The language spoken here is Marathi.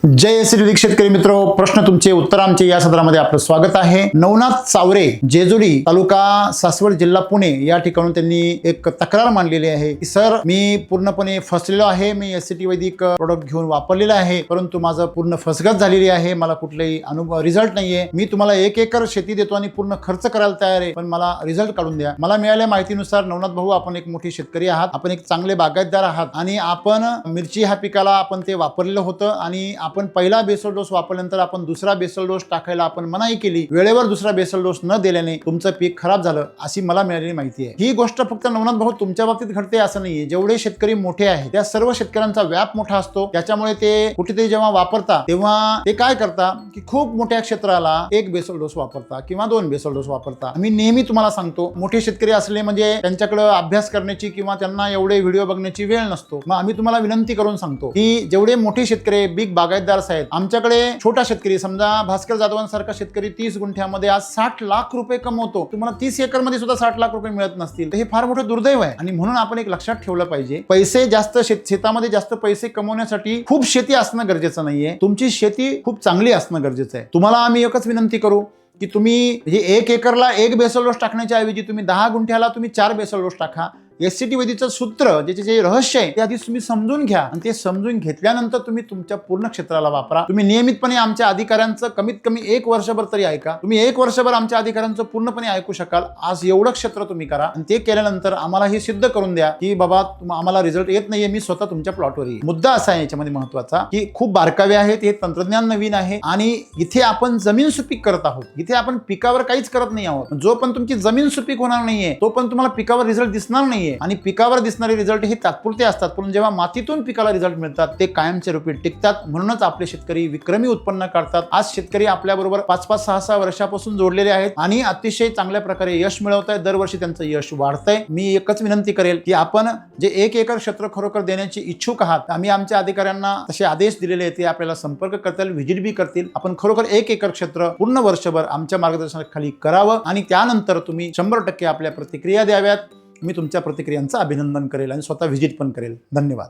जय श्री शेतकरी मित्र, प्रश्न तुमचे उत्तर आमचे या सदरामध्ये आपलं स्वागत आहे। नवनाथ चावरे, जेजुरी तालुका सासवड जिल्हा पुणे या ठिकाणून त्यांनी एक तक्रार मांडलेली आहे की सर, मी पूर्णपणे फसलेलो आहे। मी एससीटी वैदिक प्रोडक्ट घेऊन वापरलेला आहे, परंतु माझं पूर्ण फसगत झालेली आहे। मला कुठलाही रिझल्ट नाहीये। मी तुम्हाला 1 एकर शेती देतो आणि पूर्ण खर्च करायला तयार आहे, पण मला रिझल्ट काढून द्या। मला मिळालेल्या माहितीनुसार नवनाथ भाऊ, आपण एक मोठे शेतकरी आहात, आपण एक चांगले बागायतदार आहात आणि आपण मिरची ह्या पिकाला आपण ते वापरलेलं होतं आणि आपण पहिला बेसल डोस वापरल्यानंतर आपण दुसरा बेसल डोस टाकायला आपण मनाई केली। वेळेवर दुसरा बेसल डोस न दिल्याने तुमचं पीक खराब झालं, अशी मला मिळालेली माहिती आहे। ही गोष्ट फक्त नवनाथ भाऊ तुमच्या बाबतीत घडते असं नाहीये। जेवढे शेतकरी मोठे आहेत त्या सर्व शेतकऱ्यांचा व्याप मोठा असतो, त्याच्यामुळे ते कुठेतरी जेव्हा वापरता तेव्हा ते काय करता की खूप मोठ्या क्षेत्राला 1 बेसल डोस वापरता किंवा 2 बेसल डोस वापरता। मी नेहमी तुम्हाला सांगतो, मोठे शेतकरी असले म्हणजे त्यांच्याकडे अभ्यास करण्याची किंवा त्यांना एवढे व्हिडिओ बघण्याची वेळ नसतो। मग आम्ही तुम्हाला विनंती करून सांगतो की जेवढे मोठे शेतकरी बिग बागायतदार आहेत, आमच्याकडे छोटा शेतकरी समजा भास्कर जाधवांसारखा शेतकरी 30 गुंठ्यामध्ये आज 60 लाख रुपये कमवतो। तुम्हाला 30 एकर मध्ये सुद्धा 60 लाख रुपये मिळत नसतील, तर हे फार मोठं दुर्दैव आहे। आणि म्हणून आपण एक लक्षात ठेवलं पाहिजे, पैसे जास्त शेतामध्ये जास्त पैसे कमवण्यासाठी खूप शेती असणं गरजेचं नाहीये। तुमची शेती खूप चांगली असणं गरजेचं आहे। तुम्हाला आम्ही एकच विनंती करू की तुम्ही 1 एकरला 1 बेसल डोस टाकण्याच्या ऐवजी तुम्ही 10 गुंठ्याला तुम्ही 4 बेसल डोस टाका। एससीटी वैदिकचं सूत्र, ज्याचे जे रहस्य आहे ते आधी तुम्ही समजून घ्या आणि ते समजून घेतल्यानंतर तुम्ही तुमच्या पूर्ण क्षेत्राला वापरा। तुम्ही नियमितपणे आमच्या अधिकाऱ्यांचं कमीत कमी 1 वर्षभर तरी ऐका। तुम्ही 1 वर्षभर आमच्या अधिकाऱ्यांचं पूर्णपणे ऐकू शकाल। आज एवढं क्षेत्र तुम्ही करा आणि ते केल्यानंतर आम्हाला हे सिद्ध करून द्या की बाबा आम्हाला रिझल्ट येत नाहीये, मी स्वतः तुमच्या प्लॉटवर येईल। मुद्दा असा आहे याच्यामध्ये महत्वाचा की खूप बारकावे आहेत, हे तंत्रज्ञान नवीन आहे आणि इथे आपण जमीन सुपीक करत आहोत। इथे आपण पिकावर काहीच करत नाही आहोत। जो पण तुमची जमीन सुपीक होणार नाहीये तो पण तुम्हाला पिकावर रिझल्ट दिसणार नाहीये। आणि पिकावर दिसणारे रिझल्ट हे तात्पुरते असतात, पण जेव्हा मातीतून पिकाला रिझल्ट मिळतात ते कायमचे रूपी टिकतात। म्हणूनच आपले शेतकरी विक्रमी उत्पन्न काढतात। आज शेतकरी आपल्या बरोबर 5-5, 6-6 वर्षापासून जोडलेले आहेत आणि अतिशय चांगल्या प्रकारे यश मिळवत आहेत। दरवर्षी त्यांचं यश वाढतंय। मी एकच विनंती करेल की आपण जे 1 एकर क्षेत्र खरोखर देण्याची इच्छुक आहात, आम्ही आमच्या अधिकाऱ्यांना तसे आदेश दिलेले आहेत, ते आपल्याला संपर्क करतील, व्हिजिट बी करतील। आपण खरोखर 1 एकर क्षेत्र पूर्ण वर्षभर आमच्या मार्गदर्शनाखाली करावं आणि त्यानंतर तुम्ही 100% आपल्या प्रतिक्रिया द्याव्यात। मी तुमच्या प्रतिक्रियांचं अभिनंदन करेल आणि स्वतः व्हिजिट पण करेल। धन्यवाद।